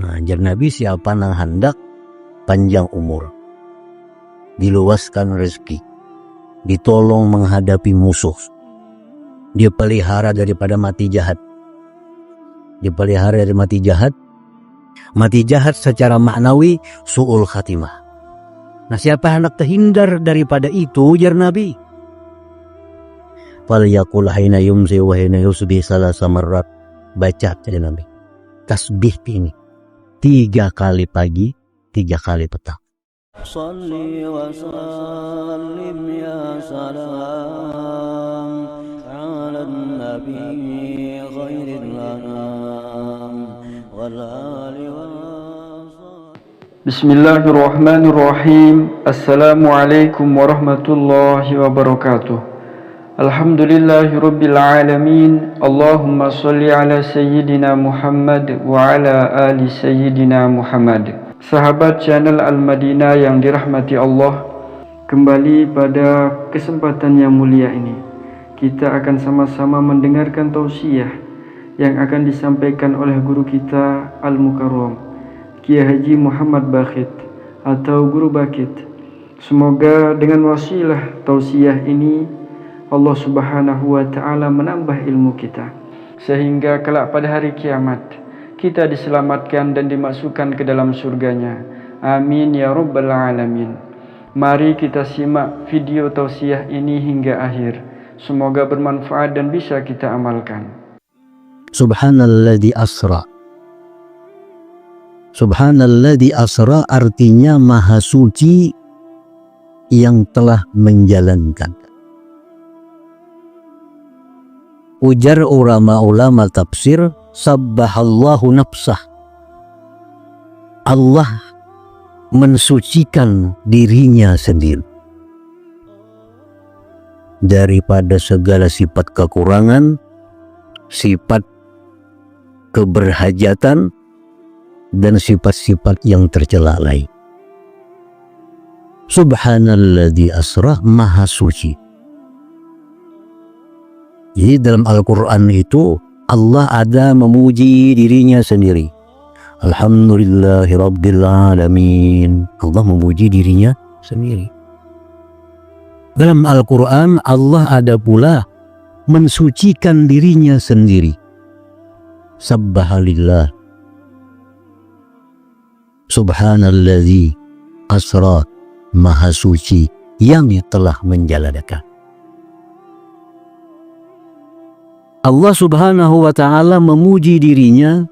Nah, jar Nabi, siapa nang hendak panjang umur, diluaskan rezeki, ditolong menghadapi musuh, dia pelihara daripada mati jahat. Dia pelihara dari mati jahat. Mati jahat secara maknawi su'ul khatimah. Nah, siapa hendak terhindar daripada itu, jar Nabi, falyaqul hina yumsi wa hina yusbih salasa marrat. Baca saja Nabi tasbih ini 3 kali pagi, 3 kali petang. Salli wa sallim ya salam ala nabi khairil anam wal ali wa. Bismillahirrahmanirrahim. Assalamualaikum warahmatullahi wabarakatuh. Alhamdulillahirabbil alamin. Allahumma shalli ala sayyidina Muhammad wa ala ali sayyidina Muhammad. Sahabat channel Al-Madinah yang dirahmati Allah, kembali pada kesempatan yang mulia ini kita akan sama-sama mendengarkan tausiah yang akan disampaikan oleh guru kita Al-Mukarram Kiai Haji Muhammad Bakhit atau Guru Bakit. Semoga dengan wasilah tausiah ini Allah Subhanahu wa ta'ala menambah ilmu kita, sehingga kelak pada hari kiamat kita diselamatkan dan dimasukkan ke dalam surganya. Amin ya rabbal alamin. Mari kita simak video tausiah ini hingga akhir. Semoga bermanfaat dan bisa kita amalkan. Subhanalladzi asra. Subhanalladzi asra artinya maha suci yang telah menjalankan. Ujar ulama tafsir, sabbahallahu nafsah. Allah mensucikan dirinya sendiri daripada segala sifat kekurangan, sifat keberhajatan, dan sifat-sifat yang tercela lain. Subhanalladzi asra, maha suci. Jadi dalam Al-Quran itu Allah ada memuji dirinya sendiri. Alhamdulillahi rabbil alamin. Allah memuji dirinya sendiri. Dalam Al-Quran Allah ada pula mensucikan dirinya sendiri. Sabbahalillah. Subhanalladzi asra, maha suci yang telah menjalankan. Allah Subhanahu wa ta'ala memuji dirinya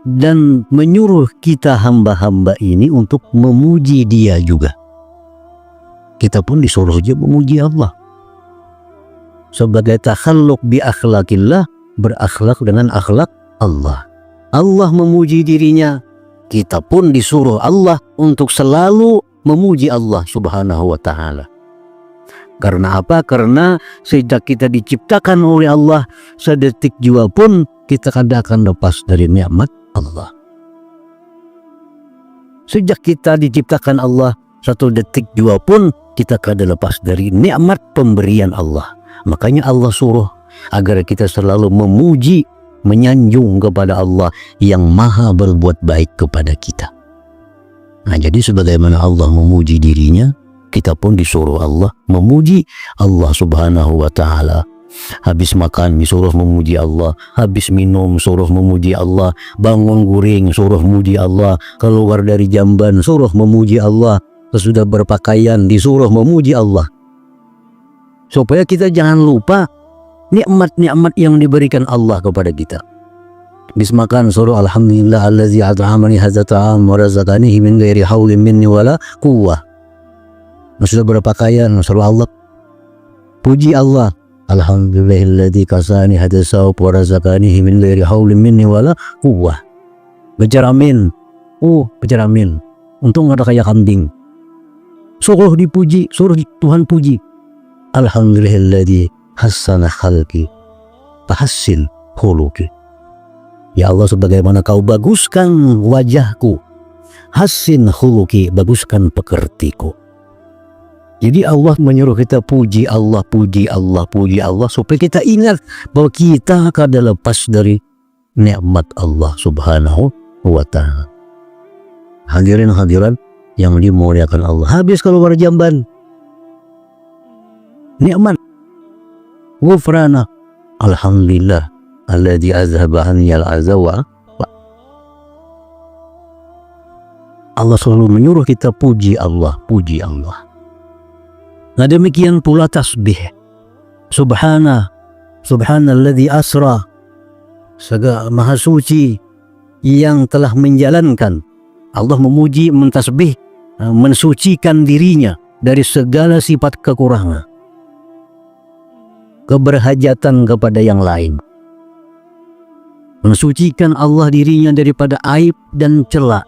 dan menyuruh kita hamba-hamba ini untuk memuji dia juga. Kita pun disuruh juga memuji Allah sebagai takhalluk bi akhlaqillah, berakhlak dengan akhlak Allah. Allah memuji dirinya, kita pun disuruh Allah untuk selalu memuji Allah Subhanahu wa ta'ala. Karena apa? Karena sejak kita diciptakan oleh Allah, sedetik jua pun kita tidak akan lepas dari nikmat Allah. Sejak kita diciptakan Allah, satu detik jua pun kita tidak lepas dari nikmat pemberian Allah. Makanya Allah suruh agar kita selalu memuji, menyanjung kepada Allah yang maha berbuat baik kepada kita. Nah, jadi sebagaimana Allah memuji dirinya, kita pun disuruh Allah memuji Allah Subhanahu wa ta'ala. Habis makan disuruh memuji Allah, habis minum suruh memuji Allah, bangun guring suruh memuji Allah, keluar dari jamban suruh memuji Allah, sesudah berpakaian disuruh memuji Allah. Supaya kita jangan lupa nikmat-nikmat yang diberikan Allah kepada kita. Habis makan suruh alhamdulillah allazi at'amani hadza ta'am wa razaqani min ghairi haulin minni wala quwwah. Sudah berpakaian suruh Allah puji Allah, alhamdulillahilladzi kasani hadza sawb wa razaqani min ghairi haulin minni wala quwwah. Baca amin. Baca amin. Untung ada kayak kambing. Suruh dipuji, suruh Tuhan puji. Alhamdulillahilladzi hassana khalqi fahassin khuluqi. Ya Allah, sebagaimana kau baguskan wajahku, hassin khuluqi, baguskan pekertiku. Jadi Allah menyuruh kita puji Allah, puji Allah, puji Allah, supaya kita ingat bahwa kita akan lepas dari nikmat Allah Subhanahu wa ta'ala. Hadirin hadirat yang dimuliakan Allah. Habis keluar jamban, nikmat, ghufrana, alhamdulillah alladzi azhaba anni al-azwa. Allah selalu menyuruh kita puji Allah, puji Allah. Nah demikian pula tasbih. Subhanalladzi asra, segala maha suci yang telah menjalankan. Allah memuji, mentasbih, mensucikan dirinya dari segala sifat kekurangan, keberhajatan kepada yang lain. Mensucikan Allah dirinya daripada aib dan cela.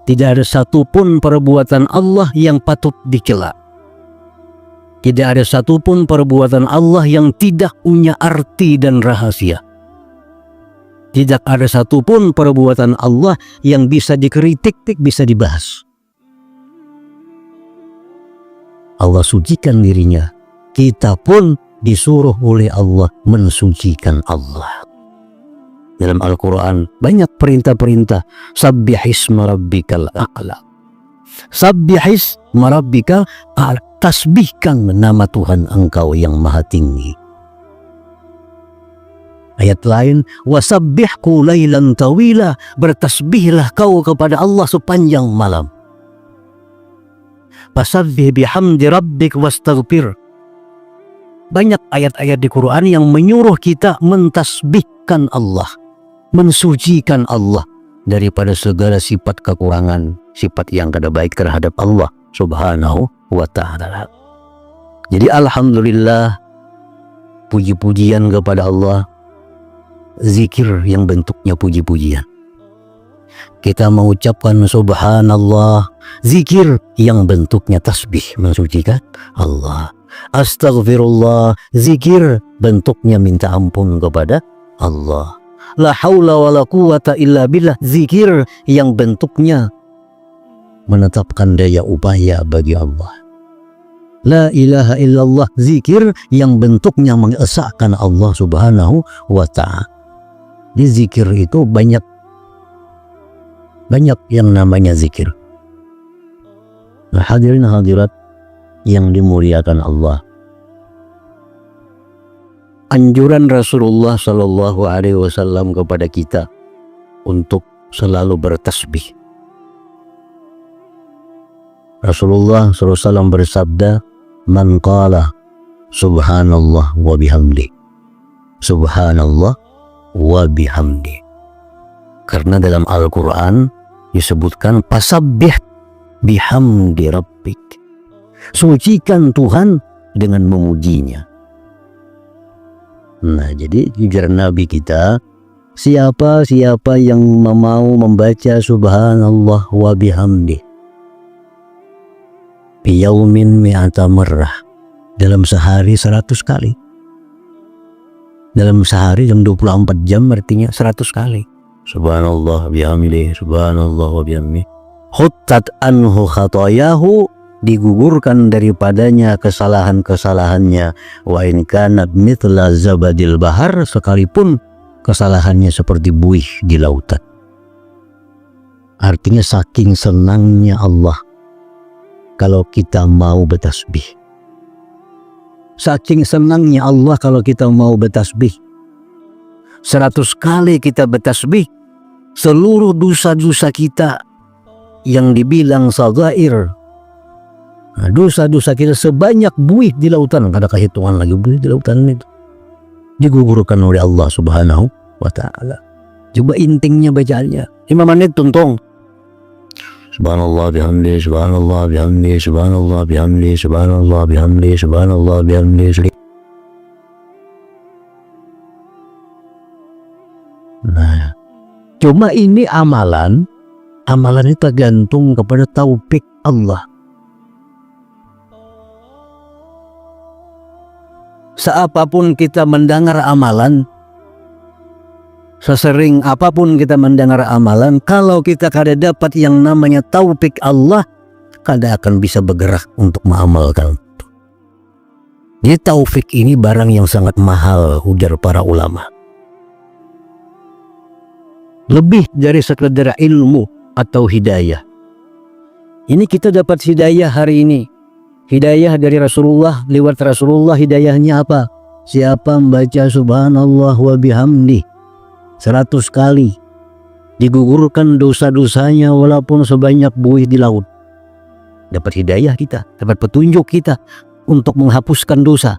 Tidak ada satupun perbuatan Allah yang patut dicela. Tidak ada satupun perbuatan Allah yang tidak punya arti dan rahasia. Tidak ada satupun perbuatan Allah yang bisa dikritik, bisa dibahas. Allah sucikan dirinya. Kita pun disuruh oleh Allah mensucikan Allah. Dalam Al-Quran banyak perintah-perintah. Sabbihisma rabbikal a'la. Sabbihisma rabbikal a'la. Tasbihkan nama Tuhan engkau yang maha tinggi. Ayat lain, wasabbihku lailan tawila, bertasbihlah kau kepada Allah sepanjang malam. Fasabbih bihamdi rabbik wastaghfir. Banyak ayat-ayat di Quran yang menyuruh kita mentasbihkan Allah, mensucikan Allah daripada segala sifat kekurangan, sifat yang kada baik terhadap Allah Subhanahu wa ta'ala. Jadi alhamdulillah, puji-pujian kepada Allah, zikir yang bentuknya puji-pujian. Kita mengucapkan subhanallah, zikir yang bentuknya tasbih, mensucikan Allah. Astaghfirullah, zikir bentuknya minta ampun kepada Allah. La haula wa la quwata illa billah, zikir yang bentuknya menetapkan daya upaya bagi Allah. La ilaha illallah, zikir yang bentuknya mengesahkan Allah Subhanahu wa ta'ala. Di zikir itu banyak yang namanya zikir. Nah, hadirin hadirat yang dimuliakan Allah. Anjuran Rasulullah Shallallahu Alaihi Wasallam kepada kita untuk selalu bertasbih. Rasulullah SAW bersabda, man qala subhanallah wa bihamdi, subhanallah wa bihamdi. Karena dalam Al-Quran disebutkan pasabbih bihamdi rabbik, sucikan Tuhan dengan memujinya. Nah, jadi ujar Nabi kita, siapa yang mau membaca subhanallah wa bihamdi biyaumin mi'ata marrah, dalam sehari 100 kali. Dalam sehari yang 24 jam artinya 100 kali. Subhanallah bihamdi, subhanallah wa bihamdi. Khuttat anhu khatayahu, digugurkan daripadanya kesalahan-kesalahannya. Wa in kana mithla zabadil bahar, sekalipun kesalahannya seperti buih di lautan. Artinya saking senangnya Allah kalau kita mau bertasbih. Saking senangnya Allah kalau kita mau bertasbih. 100 kali kita bertasbih, seluruh dosa-dosa kita yang dibilang sagair, nah, dosa-dosa kita sebanyak buih di lautan, kada kehitungan lagi buih di lautan itu, digugurkan oleh Allah Subhanahu wa ta'ala. Coba intingnya bacaannya 5 menit tuntung. Subhanallah bihamdi, subhanallah bihamdi, subhanallah bihamdi, subhanallah bihamdi, subhanallah bihamdi. Nah, cuma ini amalan ini tergantung kepada taufik Allah. Seapapun kita mendengar amalan, sesering apapun kita mendengar amalan, kalau kita kada dapat yang namanya taufik Allah, kada akan bisa bergerak untuk mengamalkan. Jadi taufik ini barang yang sangat mahal, ujar para ulama. lebih dari sekedar ilmu atau hidayah. Ini kita dapat hidayah hari ini. Hidayah dari Rasulullah, lewat Rasulullah hidayahnya apa? Siapa membaca subhanallah wa bihamdi 100 kali, digugurkan dosa-dosanya walaupun sebanyak buih di laut. Dapat hidayah kita, dapat petunjuk kita untuk menghapuskan dosa.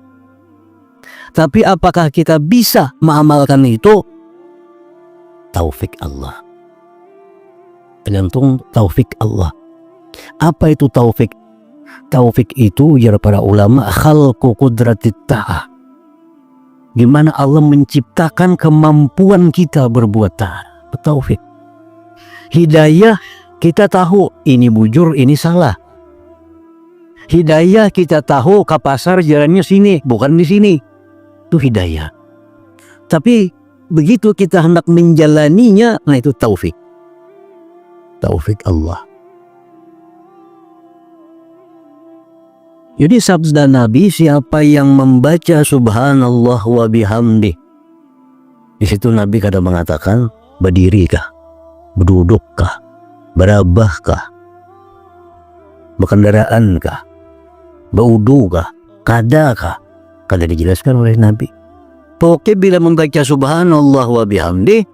Tapi apakah kita bisa mengamalkan itu? Taufik Allah. Tergantung taufik Allah. Apa itu taufik? Taufik itu ya para ulama khalqu qudratit ta'ah. Gimana Allah menciptakan kemampuan kita berbuat taat. Taufik. Hidayah kita tahu ini bujur, ini salah. Hidayah kita tahu ke pasar jalannya sini, bukan di sini. Itu hidayah. Tapi begitu kita hendak menjalaninya, nah itu taufik. Taufik Allah. Jadi sabda Nabi, siapa yang membaca subhanallah wa bihamdi. Di situ Nabi kadang mengatakan, berdirikah, berdudukkah, berabahkah, berkendaraankah, berwudukah, kadakah. Kada dijelaskan oleh Nabi. Pokoknya bila membaca subhanallah wa bihamdi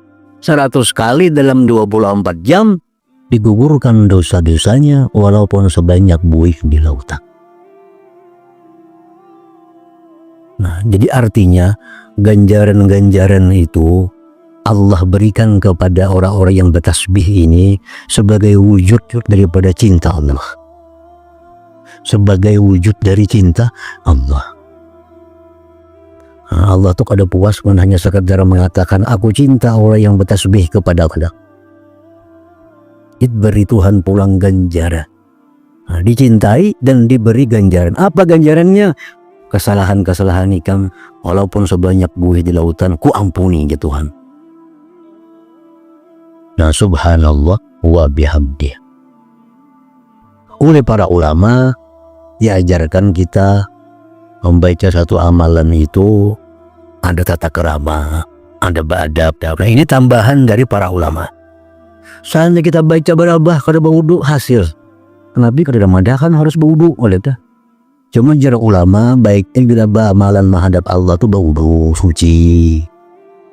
100 kali dalam 24 jam, digugurkan dosa-dosanya walaupun sebanyak buih di lautan. Nah, jadi artinya ganjaran-ganjaran itu Allah berikan kepada orang-orang yang bertasbih ini sebagai wujud daripada cinta Allah. Sebagai wujud dari cinta Allah. Nah, Allah tuh kada puas hanya sekedar mengatakan aku cinta orang yang bertasbih kepada Allah. Diberi Tuhan pulang ganjaran. Nah, dicintai dan diberi ganjaran. Apa ganjarannya? Kesalahan-kesalahan ikam walaupun sebanyak buih di lautan ku ampuni ya Tuhan. Nah, subhanallah wa bihamdi. Oleh para ulama diajarkan kita membaca satu amalan itu ada tata kerama, ada adab. Nah, ini tambahan dari para ulama. Seandainya kita baca berabah kada berwudu hasil. Nabi kada madakan harus berwudu oleh dah. Cuma jarak ulama baiknya bila amalan menghadap Allah tuh berwudu suci,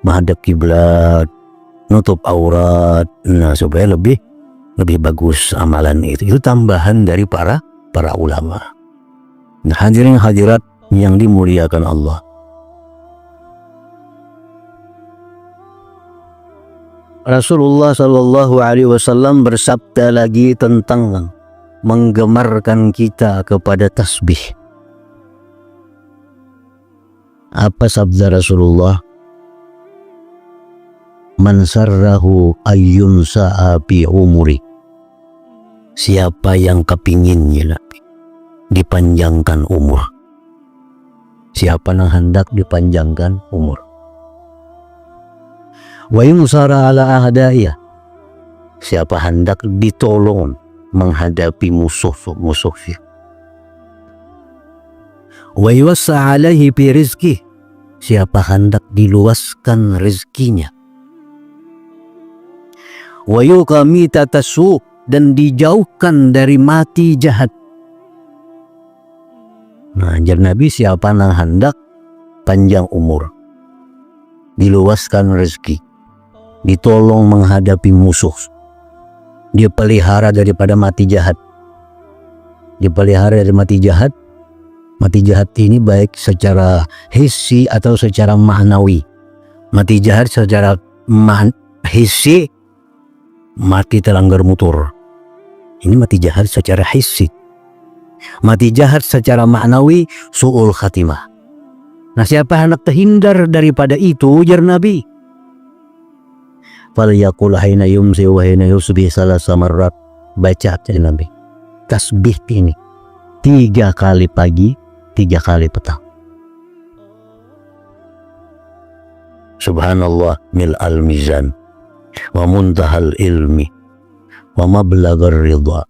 menghadap kiblat, nutup aurat. Nah, supaya lebih bagus amalan itu. Itu tambahan dari para ulama. Nah, hadirin hadirat yang dimuliakan Allah. Rasulullah Shallallahu Alaihi Wasallam bersabda lagi tentang menggemarkan kita kepada tasbih. Apa sabda Rasulullah? Man sarrahu ayyun sa'abi umuri. Siapa yang kepinginnya dipanjangkan umur. Siapa yang hendak dipanjangkan umur. Wa yusara ala ahadiyah. Siapa hendak ditolong menghadapi musuh-musuhnya. Wa yuwassa alaihi bi rizki. Siapa hendak diluaskan rezekinya. Wa yuqami tatasu, dan dijauhkan dari mati jahat. Nah, ajar Nabi siapa yang hendak panjang umur, diluaskan rezeki, ditolong menghadapi musuh, dia pelihara daripada mati jahat. Dipelihara dari mati jahat. Mati jahat ini baik secara hissi atau secara ma'nawi. Mati jahat secara hissi, mati terlanggar motor. Ini mati jahat secara hissi. Mati jahat secara ma'nawi, su'ul khatimah. Nah, siapa hendak terhindar daripada itu, ujar Nabi, falyaqul haina yumsi wa haina yusbih salasa marrat. Baca jadi Nabi tasbih ini 3 kali pagi, 3 kali petang. Subhanallah mil'al mizan wa muntahal ilmi wa mablaghar ridha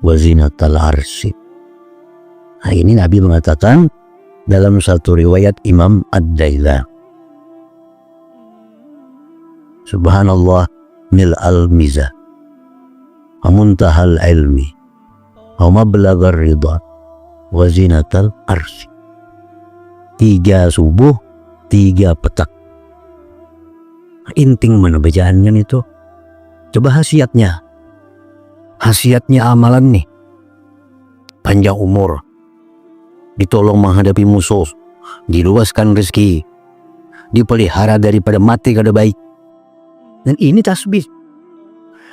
wa zinatal arsy. Nah, ini Nabi mengatakan dalam satu riwayat Imam Ad-Dailami, Subhanallah mil al-mizah wa muntahal ilmi wa mablaghar ridha wa zinatal arsy. 3 subuh, 3 petak. Inting mana bacaannya itu? Coba khasiatnya amalan nih, panjang umur, ditolong menghadapi musuh, diluaskan rezeki, dipelihara daripada mati kada baik. Dan ini tasbih.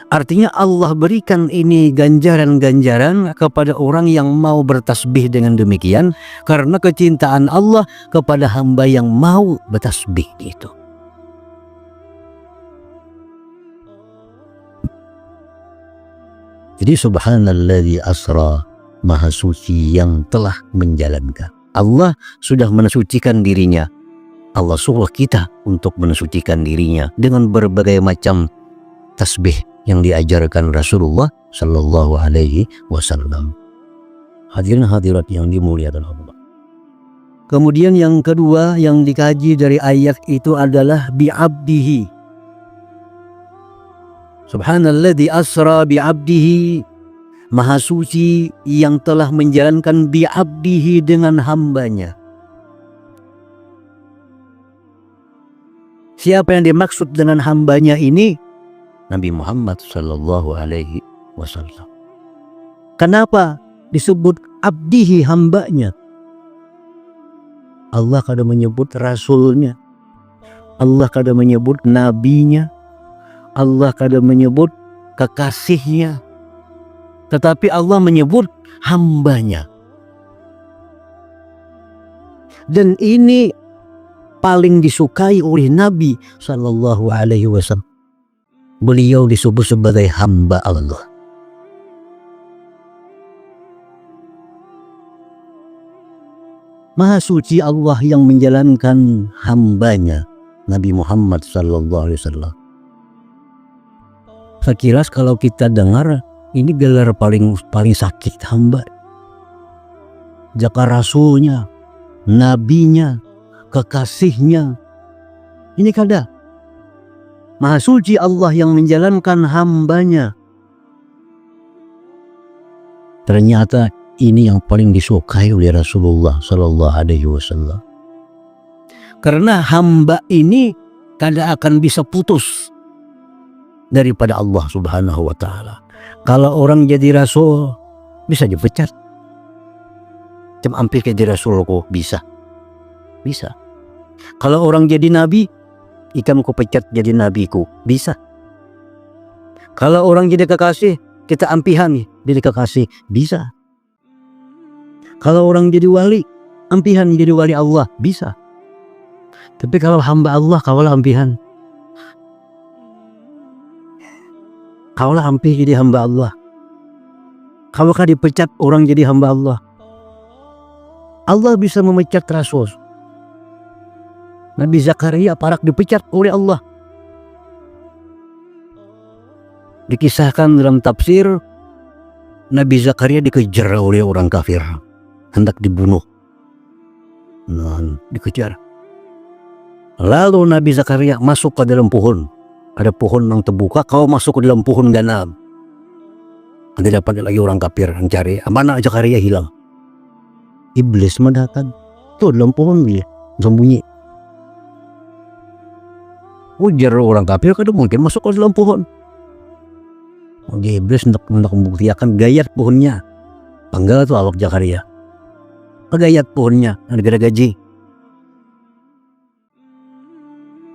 Artinya Allah berikan ini ganjaran-ganjaran kepada orang yang mau bertasbih dengan demikian, karena kecintaan Allah kepada hamba yang mau bertasbih itu. Jadi subhanalladzi asra, maha suci yang telah menjalankan. Allah sudah mensucikan dirinya. Allah suruh kita untuk mensucikan dirinya dengan berbagai macam tasbih yang diajarkan Rasulullah Sallallahu Alaihi Wasallam. Hadirin hadirat yang dimuliakan Allah. Kemudian yang kedua yang dikaji dari ayat itu adalah bi'abdihi. Subhanalladzi asra bi'abdihi, maha suci yang telah menjalankan bi'abdihi dengan hambanya. Siapa yang dimaksud dengan hambanya ini? Nabi Muhammad Sallallahu Alaihi Wasallam. Kenapa disebut abdihi, hambanya? Allah kadang menyebut rasulnya, Allah kadang menyebut nabinya, Allah kadang menyebut kekasihnya, tetapi Allah menyebut hambanya. Dan ini paling disukai oleh Nabi Sallallahu Alaihi Wasallam. Beliau disebut sebagai hamba Allah. Maha suci Allah yang menjalankan hambanya Nabi Muhammad Sallallahu Alaihi Wasallam. Sekilas kalau kita dengar ini gelar paling sakit hamba. Jaka rasulnya, nabinya, kekasihnya. Ini kada. Maha suci Allah yang menjalankan hambanya. Ternyata ini yang paling disukai oleh Rasulullah Sallallahu Alaihi Wasallam. Karena hamba ini kada akan bisa putus daripada Allah Subhanahu Wa Taala. Kalau orang jadi rasul bisa dipecat. Cuma hampir jadi rasulku bisa. Kalau orang jadi nabi, ikan ku pecat jadi nabiku, bisa. Kalau orang jadi kekasih, kita ampihan jadi kekasih, bisa. Kalau orang jadi wali, ampihan jadi wali Allah, bisa. Tapi kalau hamba Allah, kaulah ampihan. Kaulah ampih jadi hamba Allah. Kaukah dipecat orang jadi hamba Allah. Allah bisa memecat rasul. Nabi Zakaria parak dipecat oleh Allah. Dikisahkan dalam tafsir, Nabi Zakaria dikejar oleh orang kafir, hendak dibunuh. Dikejar. Lalu Nabi Zakaria masuk ke dalam pohon. Ada pohon yang terbuka, kau masuk ke dalam pohon ganam. Nanti dapat lagi orang kafir yang cari. Mana Zakaria hilang? Iblis mendatang. Tuh dalam pohon dia sembunyi. Ujar orang kafir kada mungkin masuk ke dalam pohon. Iblis hendak membuktikan gayat pohonnya. Panggal tuh awak Zakaria. Gayat pohonnya, ada gaji.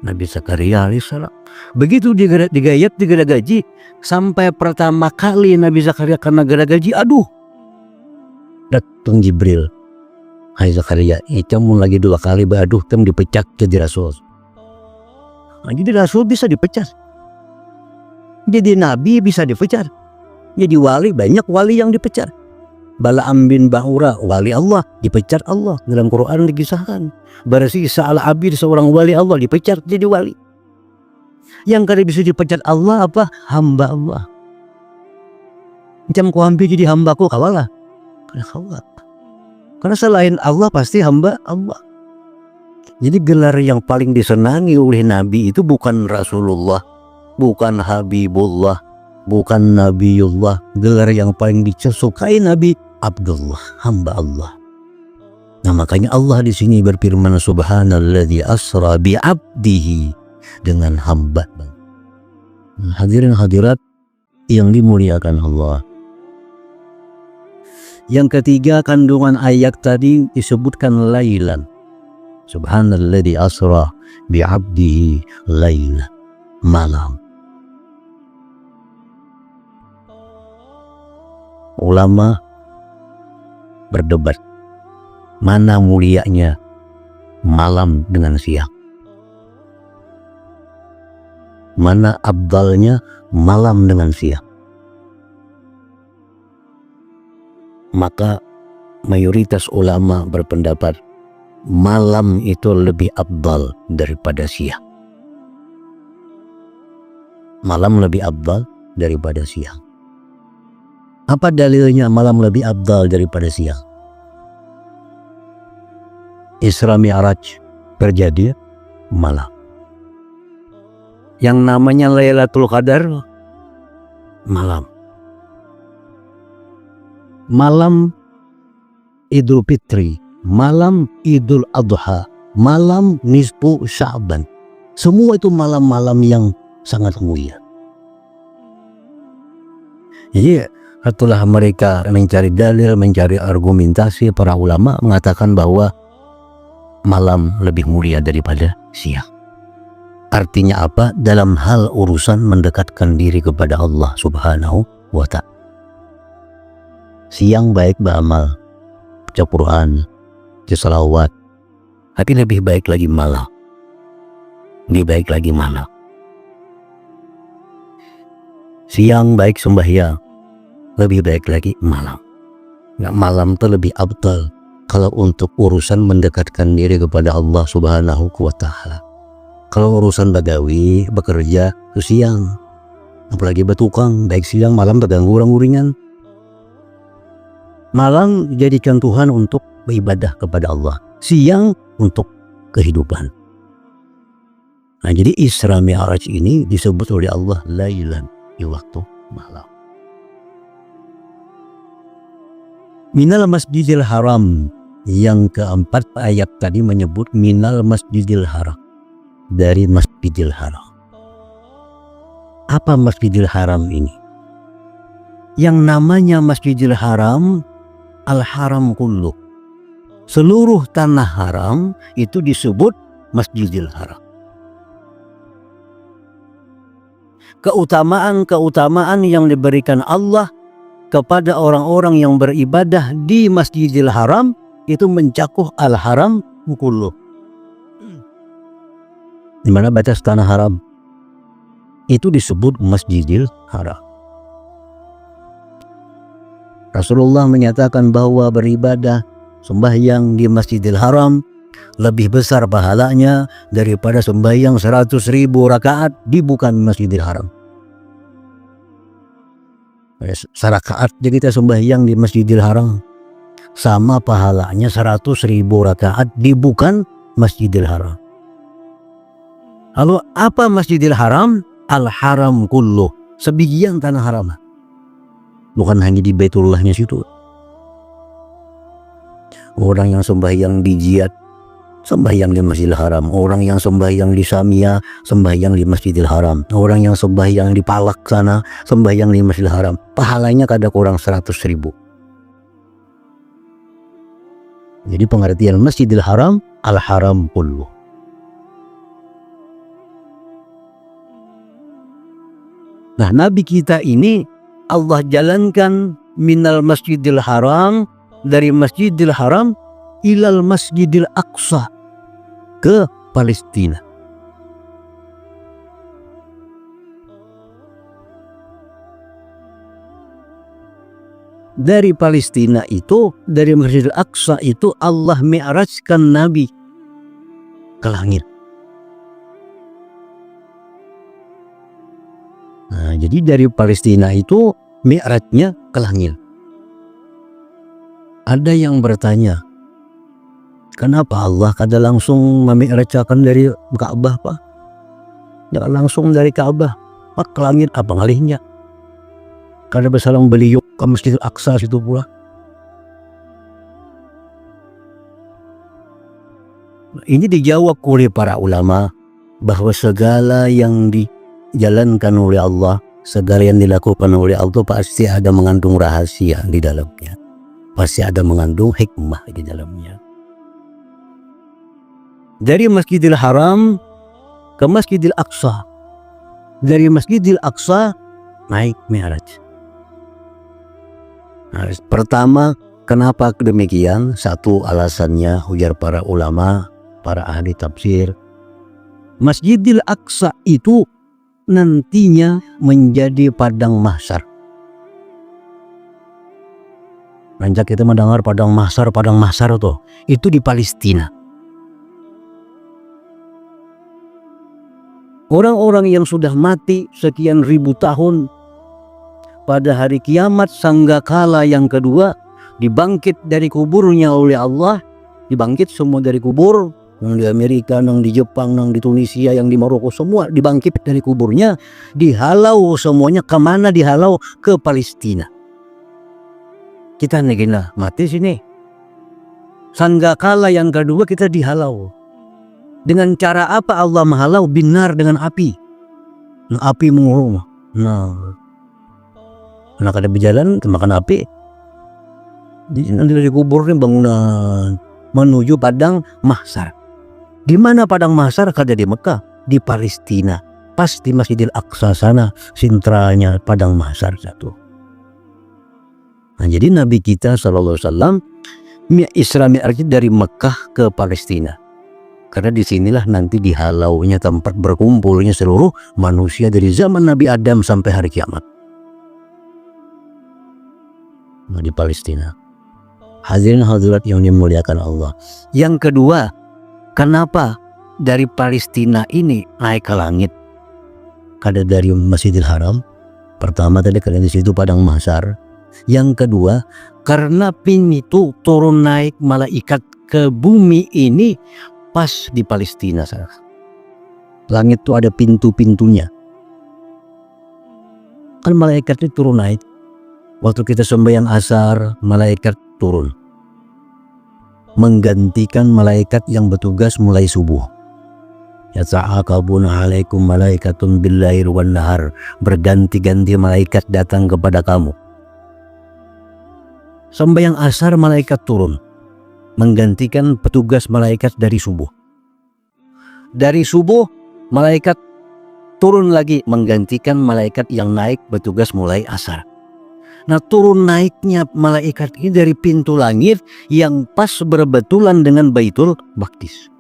Nabi Zakaria alaihissalam. Begitu digayat gaji, sampai pertama kali Nabi Zakaria kena gaji, aduh. Datang Jibril. Hai Zakaria, kamu lagi 2 kali baduh, kamu dipecat jadi rasul. Nah, jadi rasul bisa dipecat. Jadi nabi bisa dipecat. Jadi wali, banyak wali yang dipecat. Bala'am bin Ba'ura, wali Allah, dipecat Allah. Dalam Quran dikisahkan. Barasi Isa al-Abid, seorang wali Allah, dipecat jadi wali. Yang kada bisa dipecat Allah apa? Hamba Allah. Macam ku hampir jadi hambaku, kawalah. Karena selain Allah pasti hamba Allah. Jadi gelar yang paling disenangi oleh Nabi itu bukan Rasulullah, bukan Habibullah, bukan Nabiullah. Gelar yang paling disukai Nabi, Abdullah, hamba Allah. Nah, makanya Allah di sini berfirman, Subhanalladzi asra bi 'abdihi, dengan hamba. Hadirin hadirat yang dimuliakan Allah. Yang ketiga, kandungan ayat tadi disebutkan lailan. Subhanalladzi asra bi 'abdihi lailan, malam. Ulama berdebat mana mulianya malam dengan siang, mana abdalnya malam dengan siang. Maka mayoritas ulama berpendapat malam itu lebih abdal daripada siang. Malam lebih abdal daripada siang. Apa dalilnya malam lebih abdal daripada siang? Isra Mi'raj terjadi malam. Yang namanya Lailatul Qadar malam. Malam Idul Fitri, malam Idul Adha, malam nisfu Sya'ban. Semua itu malam-malam yang sangat mulia. Jadi setelah mereka mencari dalil, mencari argumentasi, para ulama mengatakan bahwa malam lebih mulia daripada siang. Artinya apa? Dalam hal urusan mendekatkan diri kepada Allah Subhanahu wa Ta'ala. Siang baik beramal, baca Quran, baca salawat, tapi lebih baik lagi malam. Lebih baik lagi malam. Siang baik sembahyang, lebih baik lagi malam. Nggak, malam itu lebih abdal kalau untuk urusan mendekatkan diri kepada Allah Subhanahu wa Ta'ala. Kalau urusan bagawi, bekerja itu siang, apalagi bertukang, baik siang malam terganggu orang uringan. Malam dijadikan Tuhan untuk beribadah kepada Allah, siang untuk kehidupan. Nah, jadi Isra Mi'raj ini disebut oleh Allah lailan, di waktu malam. Minal Masjidil Haram, yang keempat ayat tadi menyebut Minal Masjidil Haram, dari Masjidil Haram. Apa Masjidil Haram ini? Yang namanya Masjidil Haram, Al-Haram kullu. Seluruh tanah haram itu disebut Masjidil Haram. Keutamaan-keutamaan yang diberikan Allah kepada orang-orang yang beribadah di Masjidil Haram itu mencakup Al-Haram kullu. Di mana batas tanah haram itu disebut Masjidil Haram. Rasulullah menyatakan bahwa beribadah sembahyang di Masjidil Haram lebih besar pahalanya daripada sembahyang 100.000 rakaat di bukan Masjidil Haram. Serakaat jadi kita sembahyang di Masjidil Haram sama pahalanya 100.000 rakaat di bukan Masjidil Haram. Lalu apa Masjidil Haram? Al-Haram kullu, sebagian tanah haram. Bukan hanya di Baitullahnya situ. Orang yang sembahyang di Jihad, sembahyang di Masjidil Haram. Orang yang sembahyang di Samia, sembahyang di Masjidil Haram. Orang yang sembahyang di Palak sana, sembahyang di Masjidil Haram. Pahalanya kadang kurang 100.000. Jadi pengertian Masjidil Haram, Al-Haram kullu. Nah, Nabi kita ini Allah jalankan minal Masjidil Haram, dari Masjidil Haram ilal Masjidil Aqsa, ke Palestina. Dari Palestina itu, dari Masjidil Aqsa itu Allah mi'rajkan Nabi ke langit. Nah, jadi dari Palestina itu mi'rajnya ke langit. Ada yang bertanya, kenapa Allah kada langsung memi'rajkan dari Ka'bah, Pak? Tidak langsung dari Ka'bah. Ke langit apa ngalihnya? Kada bersalang beliau ke Masjidil Aqsa situ pula. Ini dijawab oleh para ulama bahwa segala yang dijalankan oleh Allah, segala yang dilakukan oleh Allah pasti ada mengandung rahasia di dalamnya. Pasti ada mengandung hikmah di dalamnya. Dari Masjidil Haram ke Masjidil Aqsa. Dari Masjidil Aqsa naik Mi'raj. Nah, pertama, kenapa demikian? Satu alasannya ujar para ulama, para ahli tafsir. Masjidil Aqsa itu nantinya menjadi padang mahsyar. Ranjak kita mendengar padang mahsyar itu di Palestina. Orang-orang yang sudah mati sekian ribu tahun pada hari kiamat sanggakala yang kedua dibangkit dari kuburnya oleh Allah, dibangkit semua dari kubur, yang di Amerika, yang di Jepang, yang di Tunisia, yang di Maroko, semua dibangkit dari kuburnya, dihalau semuanya. Kemana dihalau? Ke Palestina. Kita negina mati sini. Sanggakala yang kedua kita dihalau. Dengan cara apa Allah menghalau? Binar, dengan api. Nah, api mengurung. Nah, kada berjalan makan api. Nanti dari kubur ini bangunan menuju padang mahsyar. Di mana padang mahsyar? Kada di Mekah, di Palestina. Pas di Masjidil Aqsa sana sentralnya padang mahsyar satu. Nah, jadi Nabi kita SAW Isra Mi'raj dari Mekah ke Palestina. Karena disinilah nanti dihalaunya tempat berkumpulnya seluruh manusia dari zaman Nabi Adam sampai hari kiamat. Nah, di Palestina. Hadirin hadirat yang dimuliakan Allah. Yang kedua, kenapa dari Palestina ini naik ke langit? Kada dari Masjidil Haram. Pertama tadi karena di situ padang mahsyar. Yang kedua, karena itu turun naik malaikat ke bumi ini pas di Palestina sana. Langit itu ada pintu-pintunya. Kan malaikat itu turun naik. Waktu kita sembahyang asar, malaikat turun menggantikan malaikat yang bertugas mulai subuh. Yata'aqabuna alaikum malaikatun billahi wan nahar. Berganti-ganti malaikat datang kepada kamu. Sembahyang asar malaikat turun menggantikan petugas malaikat dari subuh. Dari subuh malaikat turun lagi menggantikan malaikat yang naik bertugas mulai asar. Nah, turun naiknya malaikat ini dari pintu langit yang pas berbetulan dengan Baitul Maqdis.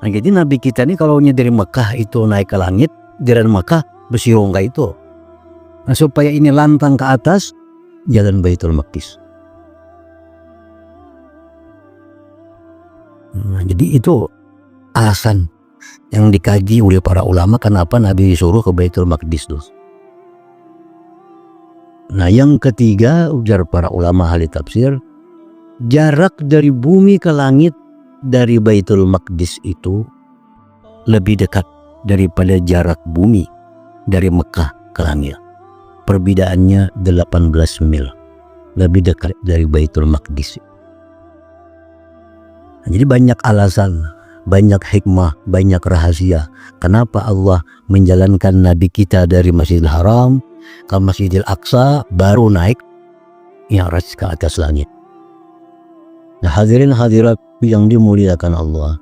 Nah, jadi Nabi kita ini kalau dari Mekah itu naik ke langit, dari Mekah bersirongga itu. Nah, supaya ini lantang ke atas, jalan Baitul Maqdis. Nah, jadi itu alasan yang dikaji oleh para ulama kenapa Nabi disuruh ke Baitul Maqdis tuh. Nah, yang ketiga ujar para ulama ahli tafsir, jarak dari bumi ke langit dari Baitul Maqdis itu lebih dekat daripada jarak bumi dari Mekah ke langit. Perbedaannya 18 mil. Lebih dekat dari Baitul Maqdis. Nah, jadi banyak alasan, banyak hikmah, banyak rahasia kenapa Allah menjalankan Nabi kita dari Masjidil Haram ke Masjidil Aqsa baru naik Mi'raj ke atas langit. Nah, hadirin hadirat yang dimuliakan Allah.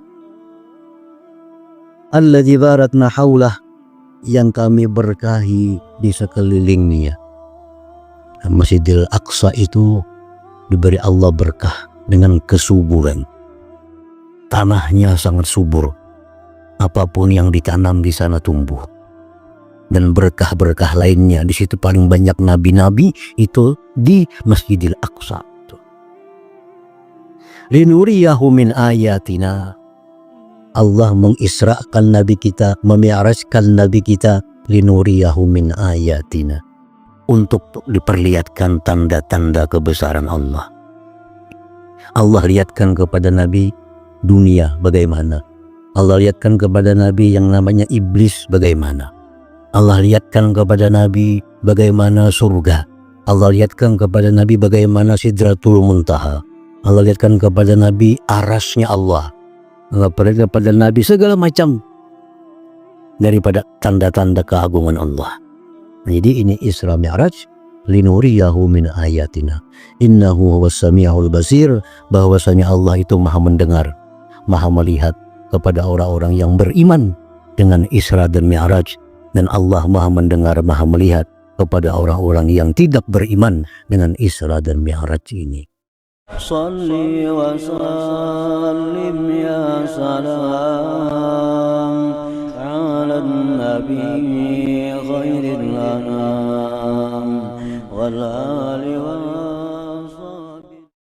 Alladzi barakna haulah, yang kami berkahi di sekelilingnya. Nah, Masjidil Aqsa itu diberi Allah berkah dengan kesuburan. Tanahnya sangat subur. Apapun yang ditanam di sana tumbuh. Dan berkah-berkah lainnya di situ paling banyak nabi-nabi itu di Masjidil Aqsa. Linuriyahu min ayatina. Allah mengisrakan Nabi kita, memi'rajkan Nabi kita, linuriyahu min ayatina, untuk diperlihatkan tanda-tanda kebesaran Allah. Allah lihatkan kepada Nabi dunia bagaimana, Allah lihatkan kepada Nabi yang namanya iblis bagaimana. Allah lihatkan kepada Nabi bagaimana surga. Allah lihatkan kepada Nabi bagaimana Sidratul Muntaha. Allah lihatkan kepada Nabi arasnya Allah. Allah perlihatkan kepada Nabi segala macam daripada tanda-tanda keagungan Allah. Jadi ini Isra Mi'raj, linuriyahu min ayatina innahu huwas sami'ul basir, bahwasanya Allah itu maha mendengar, maha melihat kepada orang-orang yang beriman dengan Isra dan Mi'raj, dan Allah maha mendengar, maha melihat kepada orang-orang yang tidak beriman dengan Isra dan Mi'raj ini. Salli wa sallim ya salam ala nabi khairil anam wal ali wa